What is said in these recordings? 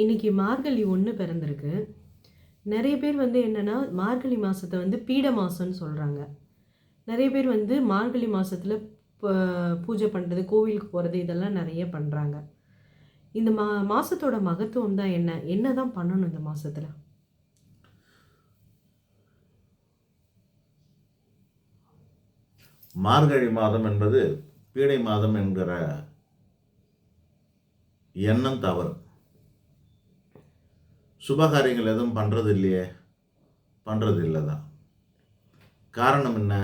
இன்னைக்கு மார்கழி 1 பிறந்திருக்கு. நெறைய பேர் என்னன்னா, மார்கழி மாசத்த பீட மாசம்னு சொல்றாங்க. நெறைய பேர் மார்கழி மாசத்துல ப பூஜை பண்றது, கோவிலுக்கு போறது இதெல்லாம் நெறைய பண்றாங்க. இந்த மாசத்தோட மகத்துவம் தான் என்ன? என்னதான் பண்ணணும் இந்த மாசத்துல? மார்கழி மாதம் என்பது பீடை மாதம் என்கிற எண்ணம் தவறு. சுபகாரியங்கள் எதுவும் பண்ணுறது இல்லையே, பண்ணுறது இல்லை தான். காரணம் என்ன?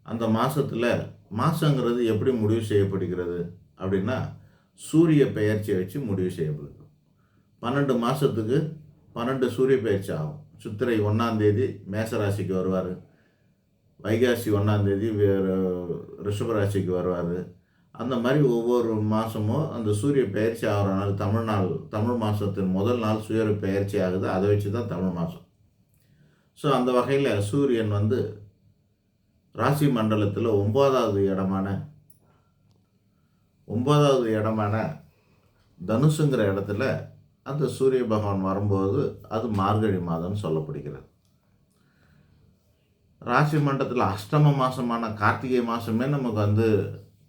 அந்த மாதத்தில் மாதங்கிறது எப்படி முடிவு செய்யப்படுகிறது அப்படின்னா, சூரிய பெயர்ச்சியை வச்சு முடிவு செய்யப்படுது. 12 மாதத்துக்கு 12 சூரிய பெயர்ச்சி ஆகும். சித்திரை 1ஆம் தேதி மேசராசிக்கு வருவார், வைகாசி 1ஆம் தேதி ரிஷபராசிக்கு வருவார். அந்த மாதிரி ஒவ்வொரு மாதமும் அந்த சூரிய பெயர்ச்சி ஆகிற நாள் தமிழ் மாதத்தின் முதல் நாள் சூரிய பெயர்ச்சி ஆகுது. அதை வச்சு தான் தமிழ் மாதம். ஸோ அந்த வகையில் சூரியன் ராசி மண்டலத்தில் 9வது இடமான தனுசுங்கிற இடத்துல அந்த சூரிய பகவான் வரும்போது அது மார்கழி மாதம்னு சொல்லப்படுகிறது. ராசி மண்டலத்தில் அஷ்டம மாதமான கார்த்திகை மாதமே நமக்கு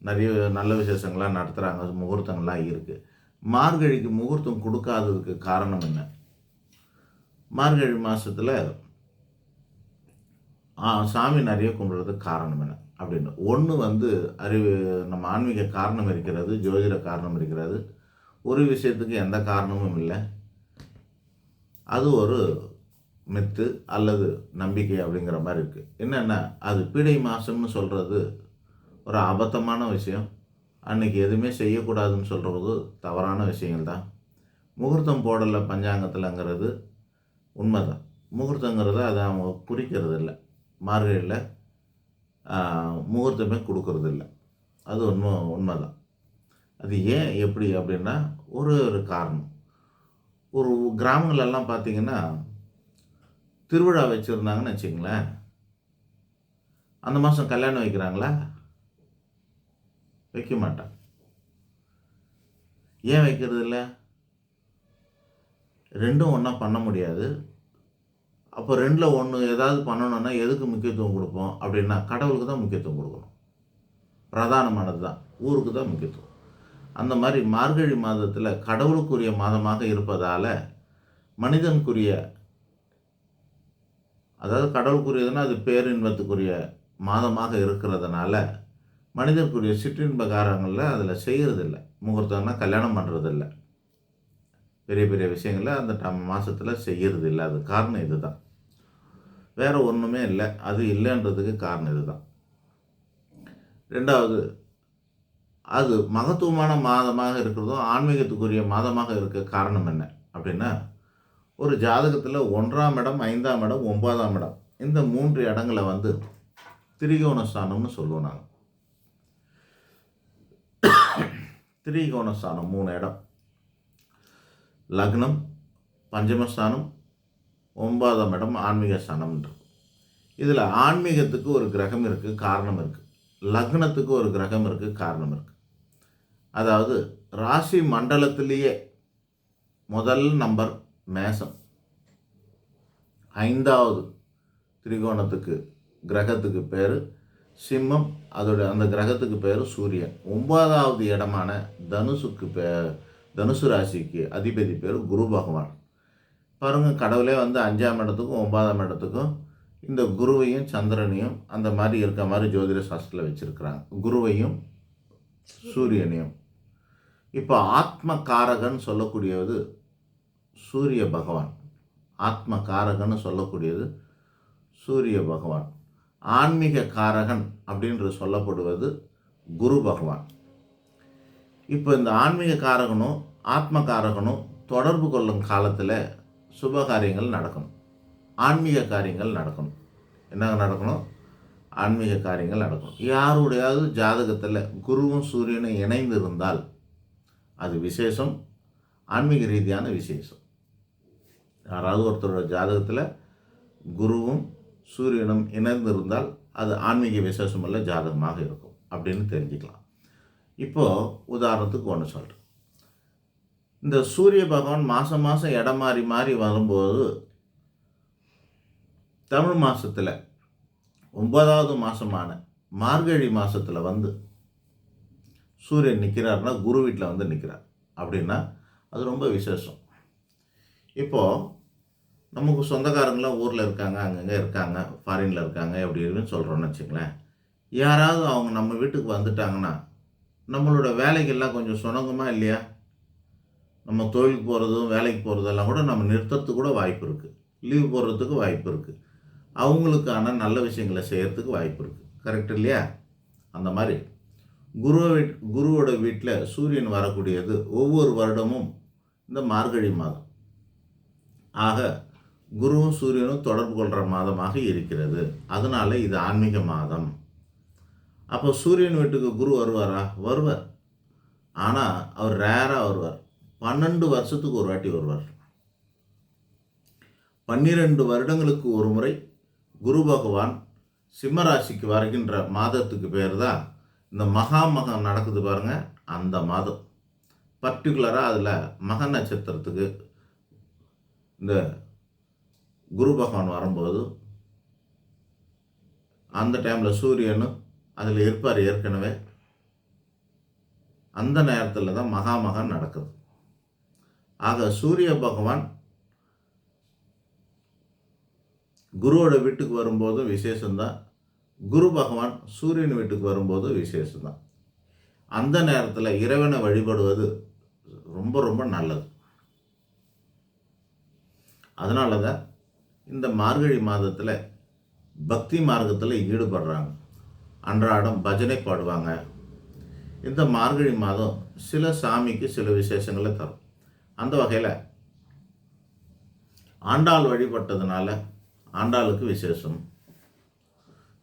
நிறைய நல்ல விசேஷங்கள்லாம் நடத்துகிறாங்க, முகூர்த்தங்கள்லாம் இருக்குது. மார்கழிக்கு முகூர்த்தம் கொடுக்காததுக்கு காரணம் என்ன? மார்கழி மாதத்தில் சாமி நிறைய கும்பிட்றதுக்கு காரணம் என்ன அப்படின்னு ஒன்று நம்ம ஆன்மீக காரணம் இருக்கிறது, ஜோதிட காரணம் இருக்கிறது. ஒரு விஷயத்துக்கு எந்த காரணமும் இல்லை, அது ஒரு மித்து அல்லது நம்பிக்கை அப்படிங்கிற மாதிரி இருக்குது. என்னென்னா, அது பீடை மாதம்னு சொல்கிறது ஒரு அபத்தமான விஷயம். அன்றைக்கி எதுவுமே செய்யக்கூடாதுன்னு சொல்கிறது தவறான விஷயங்கள் தான். முகூர்த்தம் போடலை பஞ்சாங்கத்தில்ங்கிறது உண்மைதான். முகூர்த்தங்கிறத அதை அவங்க குறிக்கிறது இல்லை. மார்கழியில் முகூர்த்தமே கொடுக்கறது இல்லை, அது உண்மைதான். அது ஏன் எப்படி அப்படின்னா, ஒரு காரணம். ஒரு கிராமங்களெல்லாம் பார்த்திங்கன்னா திருவிழா வச்சுருந்தாங்கன்னு வச்சுங்களேன், அந்த மாதம் கல்யாணம் வைக்கிறாங்களா? வைக்க மாட்டான். ஏன் வைக்கிறது இல்லை? ரெண்டும் ஒன்றா பண்ண முடியாது. அப்போ 2ல் 1 ஏதாவது பண்ணணுன்னா எதுக்கு முக்கியத்துவம் கொடுப்போம் அப்படின்னா, கடவுளுக்கு தான் முக்கியத்துவம் கொடுக்கணும். பிரதானமானது தான், ஊருக்கு தான் முக்கியத்துவம். அந்த மாதிரி மார்கழி மாதத்தில் கடவுளுக்குரிய மாதமாக இருப்பதால் மனிதனுக்குரிய, அதாவது கடவுளுக்குரியதுன்னா அது பேரின்பத்துக்குரிய மாதமாக இருக்கிறதுனால மனிதனுக்குரிய சிற்றின்பகாரங்களில் அதில் செய்கிறதில்லை. முகூர்த்தம்னா கல்யாணம் பண்ணுறதில்லை, பெரிய பெரிய விஷயங்களில் அந்த மாதத்தில் செய்கிறது இல்லை. அது காரணம் இது தான், வேறு ஒன்றுமே இல்லை. அது இல்லைன்றதுக்கு காரணம் இது தான். 2வது, அது மகத்துவமான மாதமாக இருக்கிறதும் ஆன்மீகத்துக்குரிய மாதமாக இருக்க காரணம் என்ன அப்படின்னா, ஒரு ஜாதகத்தில் 1ஆம் இடம், 5ஆம் இடம், 9ஆம் இடம், இந்த 3 இடங்களை திரிகோணஸ்தானம்னு சொல்லுவோம் நாங்கள். திரிகோணஸ்தானம் 3 இடம், லக்னம், பஞ்சமஸ்தானம், 9ஆம் இடம் ஆன்மீக ஸ்தானம்ன்ற. இதில் ஆன்மீகத்துக்கு ஒரு கிரகம் இருக்குது, காரணம் இருக்குது. லக்னத்துக்கு ஒரு கிரகம் இருக்குது, காரணம் இருக்குது. அதாவது ராசி மண்டலத்திலேயே முதல் நம்பர் மேசம், 5வது திரிகோணத்துக்கு கிரகத்துக்கு பேர் சிம்மம், அந்த கிரகத்துக்கு பேர் சூரியன். 9வது இடமான தனுசு ராசிக்கு அதிபதி பேர் குரு பகவான். பாருங்கள், கடவுளே 5ஆம் இடத்துக்கும் 9ஆம் இடத்துக்கும் இந்த குருவையும் சந்திரனையும் அந்த மாதிரி இருக்க மாதிரி ஜோதிட சாஸ்திரத்தில் வச்சுருக்கிறாங்க. குருவையும் சூரியனையும். இப்போ ஆத்ம காரகன் சொல்லக்கூடியது சூரிய பகவான். ஆத்ம காரகன்னு சொல்லக்கூடியது சூரிய பகவான். ஆன்மீக காரகன் அப்படின்று சொல்லப்படுவது குரு பகவான். இப்போ இந்த ஆன்மீக காரகனும் ஆத்ம காரகனும் தொடர்பு கொள்ளும் காலத்தில் சுபகாரியங்கள் நடக்கணும், ஆன்மீக காரியங்கள் நடக்கணும். என்ன நடக்கணும்? ஆன்மீக காரியங்கள் நடக்கணும். யாருடையாவது ஜாதகத்தில் குருவும் சூரியனும் இணைந்து இருந்தால் அது விசேஷம், ஆன்மீக ரீதியான விசேஷம். யாராவது ஒருத்தரோட ஜாதகத்தில் குருவும் சூரியனும் இணைந்து இருந்தால் அது ஆன்மீக விசேஷமுள்ள ஜாதகமாக இருக்கும் அப்படின்னு தெரிஞ்சுக்கலாம். இப்போது உதாரணத்துக்கு ஒன்று சொல்கிறேன். இந்த சூரிய பகவான் மாதம் மாதம் இடம் மாறி மாறி வரும்போது தமிழ் மாதத்தில் 9வது மாதமான மார்கழி மாதத்தில் வந்து சூரியன் நிற்கிறாருன்னா குரு வீட்டில் வந்து நிற்கிறார் அப்படின்னா அது ரொம்ப விசேஷம். இப்போது நமக்கு சொந்தக்காரங்களாம் ஊரில் இருக்காங்க, அங்கங்கே இருக்காங்க, ஃபாரினில் இருக்காங்க, எப்படி இருக்குன்னு சொல்கிறோன்னு வச்சுங்களேன். யாராவது அவங்க நம்ம வீட்டுக்கு வந்துட்டாங்கன்னா நம்மளோட வேலைகள்லாம் கொஞ்சம் சுணங்குமா இல்லையா? நம்ம தொழிலுக்கு போகிறதும் வேலைக்கு போகிறதெல்லாம் கூட நம்ம நிறுத்துறதுக்கு கூட வாய்ப்பு இருக்குது. லீவ் போடுறதுக்கு வாய்ப்பு இருக்குது. அவங்களுக்கான நல்ல விஷயங்களை செய்கிறதுக்கு வாய்ப்பு இருக்குது. கரெக்ட் இல்லையா? அந்த மாதிரி குருவோட வீட்டில் சூரியன் வரக்கூடியது ஒவ்வொரு வருடமும் இந்த மார்கழி மாதம். ஆக குருவும் சூரியனும் தொடர்பு கொள்கிற மாதமாக இருக்கிறது. அதனால இது ஆன்மீக மாதம். அப்போ சூரியன் வீட்டுக்கு குரு வருவாரா? வருவார். ஆனால் அவர் ரேராக வருவார். 12 வருஷத்துக்கு ஒரு வாட்டி வருவார். 12 வருடங்களுக்கு ஒரு முறை குரு பகவான் சிம்மராசிக்கு வருகின்ற மாதத்துக்கு பேர் தான் இந்த மகம் நடக்குது பாருங்க, அந்த மாதம். பர்டிகுலராக அதில் மக நட்சத்திரத்துக்கு இந்த குரு பகவான் வரும்போது அந்த டைமில் சூரியனும் அதில் இருப்பார் ஏற்கனவே. அந்த நேரத்தில் தான் மகம் நடக்குது. ஆக சூரிய பகவான் குருவோட வீட்டுக்கு வரும்போதும் விசேஷம்தான், குரு பகவான் சூரியன் வீட்டுக்கு வரும்போது விசேஷம்தான். அந்த நேரத்தில் இறைவனை வழிபடுவது ரொம்ப ரொம்ப நல்லது. அதனால தான் இந்த மார்கழி மாதத்தில் பக்தி மார்க்கத்தில் ஈடுபடுறாங்க. அன்றாடம் பஜனை பாடுவாங்க. இந்த மார்கழி மாதம் சில சாமிக்கு சில விசேஷங்களை தரும். அந்த வகையில் ஆண்டாள் வழிபட்டதுனால ஆண்டாளுக்கு விசேஷம்,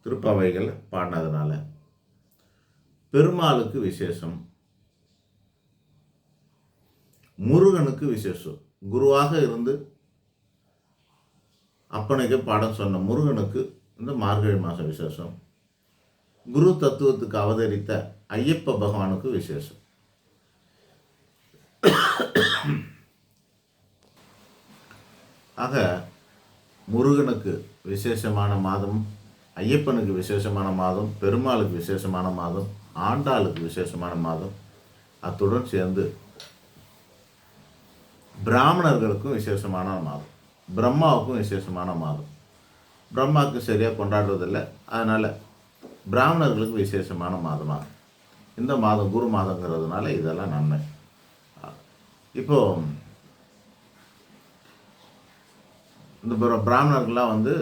திருப்பாவைகள் பாடினதுனால. பெருமாளுக்கு விசேஷம், முருகனுக்கு விசேஷம். குருவாக இருந்து அப்பனுக்கு பாடம் சொன்ன முருகனுக்கு இந்த மார்கழி மாதம் விசேஷம். குரு தத்துவத்துக்கு அவதரித்த ஐயப்ப பகவானுக்கு விசேஷம். ஆக முருகனுக்கு விசேஷமான மாதம், ஐயப்பனுக்கு விசேஷமான மாதம், பெருமாளுக்கு விசேஷமான மாதம், ஆண்டாளுக்கு விசேஷமான மாதம். அத்துடன் சேர்ந்து பிராமணர்களுக்கும் விசேஷமான மாதம், பிரம்மாவுக்கும் விசேஷமான மாதம். பிரம்மாவுக்கு சரியாக கொண்டாடுறதில்லை, அதனால் பிராமணர்களுக்கு விசேஷமான மாதமாக இந்த மாதம் குரு மாதங்கிறதுனால இதெல்லாம் நன்மை. இப்போது இந்த பிராமணர்கள்லாம் வந்து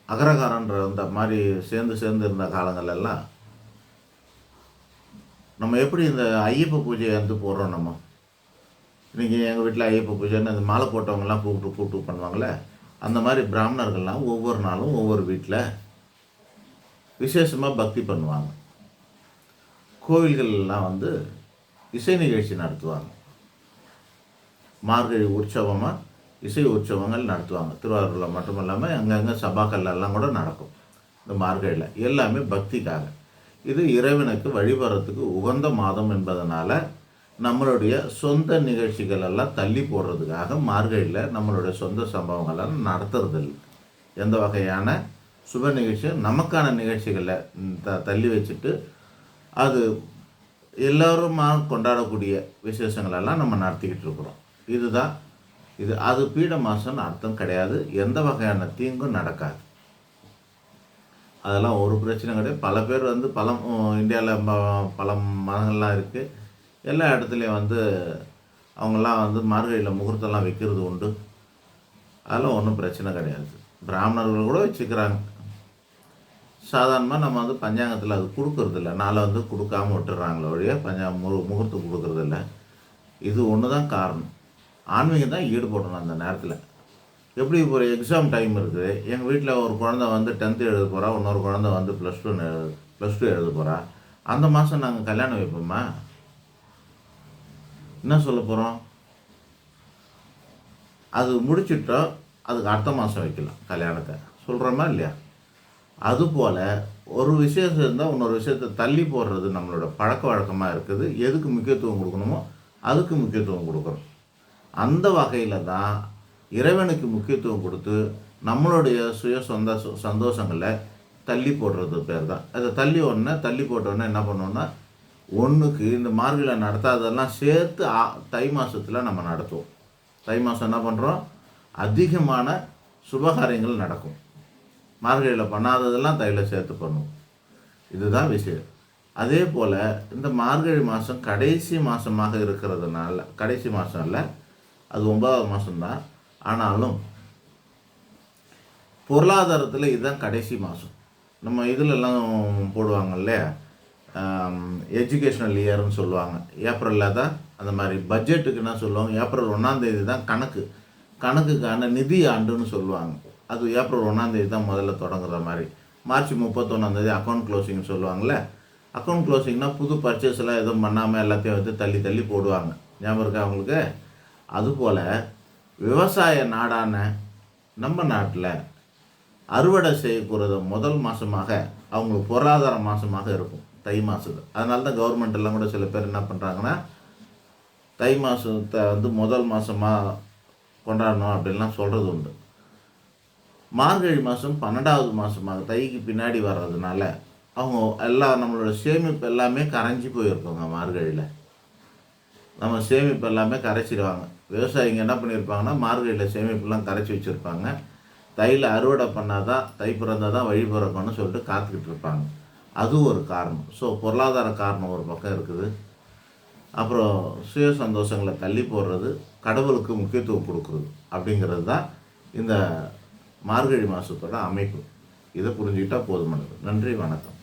அகரகாரன்ற அந்த மாதிரி சேர்ந்து இருந்த காலங்களெல்லாம் நம்ம எப்படி இந்த ஐயப்ப பூஜையை வந்து போடுறோம். நம்ம இன்றைக்கி எங்கள் வீட்டில் ஐயப்ப பூஜைன்னு அந்த மாலை போட்டவங்கலாம் கூப்பிட்டு பண்ணுவாங்களே, அந்த மாதிரி பிராமணர்கள்லாம் ஒவ்வொரு நாளும் ஒவ்வொரு வீட்டில் விசேஷமாக பக்தி பண்ணுவாங்க. கோவில்கள்லாம் வந்து இசை நிகழ்ச்சி நடத்துவாங்க. மார்கழி உற்சவமாக இசை உற்சவங்கள் நடத்துவாங்க. திருவாரூரில் மட்டும் இல்லாமல் அங்கங்கே சபாக்கள்லாம் கூட நடக்கும். இந்த மார்கழியில் எல்லாமே பக்திக்காக. இது இறைவனுக்கு வழிபடுறதுக்கு உகந்த மாதம் என்பதனால நம்மளுடைய சொந்த நிகழ்ச்சிகள் எல்லாம் தள்ளி போடுறதுக்காக மார்கழியில் நம்மளுடைய சொந்த சம்பவங்களெல்லாம் நடத்துறதில்லை. எந்த வகையான சுப நிகழ்ச்சியும் நமக்கான நிகழ்ச்சிகளை தள்ளி வச்சுட்டு அது எல்லோருமா கொண்டாடக்கூடிய விசேஷங்களெல்லாம் நம்ம நடத்திக்கிட்டு இருக்கிறோம். இதுதான் இது. அது பீட மாதம்னு அர்த்தம் கிடையாது. எந்த வகையான தீங்கும் நடக்காது. அதெல்லாம் ஒரு பிரச்சனை கிடையாது. பல பேர் வந்து இந்தியாவில் பல மதங்கள்லாம் இருக்குது. எல்லா இடத்துலையும் வந்து அவங்கெல்லாம் வந்து மார்கழியில் முகூர்த்தம்லாம் வைக்கிறது உண்டு. அதெல்லாம் ஒன்றும் பிரச்சனை கிடையாது. பிராமணர்கள் கூட வச்சுக்கிறாங்க. சாதாரணமாக நம்ம வந்து பஞ்சாங்கத்தில் அது கொடுக்கறதில்ல. நாளை வந்து கொடுக்காம விட்டுறாங்களே ஒழிய முகூர்த்தம் கொடுக்கறதில்ல. இது ஒன்று தான் காரணம். ஆன்மீகம் தான் ஈடுபடணும் அந்த நேரத்தில். எப்படி ஒரு எக்ஸாம் டைம் இருக்குது. எங்கள் வீட்டில் ஒரு குழந்தை வந்து 10th எழுத போகிறா, இன்னொரு குழந்தை வந்து +2 எழுத போகிறா. அந்த மாதம் நாங்கள் கல்யாணம் வைப்போமா? என்ன சொல்ல போகிறோம்? அது முடிச்சுட்டோம், அதுக்கு அடுத்த மாதம் வைக்கலாம் கல்யாணத்தை, சொல்கிறோமா இல்லையா? அதுபோல் ஒரு விஷயம் இருந்தால் இன்னொரு விஷயத்தை தள்ளி போடுறது நம்மளோட பழக்க வழக்கமாக இருக்குது. எதுக்கு முக்கியத்துவம் கொடுக்கணுமோ அதுக்கு முக்கியத்துவம் கொடுக்குறோம். அந்த வகையில் தான் இறைவனுக்கு முக்கியத்துவம் கொடுத்து நம்மளுடைய சந்தோஷங்களை தள்ளி போடுறது பேர் தான். அதை தள்ளி போட்டோன்னே என்ன பண்ணோன்னா, ஒன்றுக்கு இந்த மார்கழியில் நடத்தாததெல்லாம் சேர்த்து தை மாதத்தில் நம்ம நடத்துவோம். தை மாதம் என்ன பண்ணுறோம், அதிகமான சுபகாரியங்கள் நடக்கும். மார்கழியில் பண்ணாததெல்லாம் தையில் சேர்த்து பண்ணுவோம். இதுதான் விஷயம். அதே போல் இந்த மார்கழி மாதம் கடைசி மாதமாக இருக்கிறதுனால, கடைசி மாதம் இல்லை, அது 9வது மாதம்தான். ஆனாலும் பொருளாதாரத்தில் இதுதான் கடைசி மாதம். நம்ம இதிலெல்லாம் போடுவாங்க இல்லையா, எஜுகேஷ்னல் இயர்னு சொல்லுவாங்க. ஏப்ரலில் தான் அந்த மாதிரி பட்ஜெட்டுக்கு என்ன சொல்லுவாங்க, ஏப்ரல் 1ஆம் தேதி தான் கணக்குக்கான நிதி ஆண்டுன்னு சொல்லுவாங்க. அது ஏப்ரல் 1ஆம் தேதி தான் முதல்ல தொடங்குற மாதிரி. மார்ச் 31ஆம் தேதி அக்கௌண்ட் க்ளோசிங்னு சொல்லுவாங்கள்ல. அக்கௌண்ட் க்ளோசிங்னா புது பர்ச்சேஸ் எல்லாம் எதுவும் பண்ணாமல் எல்லாத்தையும் வந்து தள்ளி போடுவாங்க. ஞாபகம் இருக்கா அவங்களுக்கு? அதுபோல் விவசாய நாடான நம்ம நாட்டில் அறுவடை செய்யக்கூடாத முதல் மாதமாக அவங்களுக்கு பொருளாதார மாதமாக இருக்கும் தை மாதம். அதனால தான் கவர்மெண்ட் எல்லாம் கூட சில பேர் என்ன பண்ணுறாங்கன்னா, தை மாதத்தை வந்து முதல் மாதமாக கொண்டாடணும் அப்படின்லாம் சொல்கிறது உண்டு. மார்கழி மாதம் 12வது மாதமாக தைக்கு பின்னாடி வர்றதுனால அவங்க எல்லாம் நம்மளோட சேமிப்பு எல்லாமே கரைஞ்சி போயிருக்கோங்க. மார்கழியில் நம்ம சேமிப்பு எல்லாமே கரைச்சிடுவாங்க. விவசாயிங்க என்ன பண்ணியிருப்பாங்கன்னா, மார்கழியில் சேமிப்புலாம் கரைச்சி வச்சுருப்பாங்க. தையில் அறுவடை பண்ணால் தான், தை பிறந்தால் தான் வழி பிறக்கணும்னு சொல்லிட்டு காத்துக்கிட்டு இருப்பாங்க. அதுவும் ஒரு காரணம். ஸோ பொருளாதார காரணம் ஒரு பக்கம் இருக்குது. அப்புறம் சந்தோஷங்களை தள்ளி போடுறது, கடவுளுக்கு முக்கியத்துவம் கொடுக்குறது அப்படிங்கிறது தான் இந்த மார்கழி மாதத்தோட அமைப்பு. இதை புரிஞ்சுக்கிட்டால் போதுமானது. நன்றி, வணக்கம்.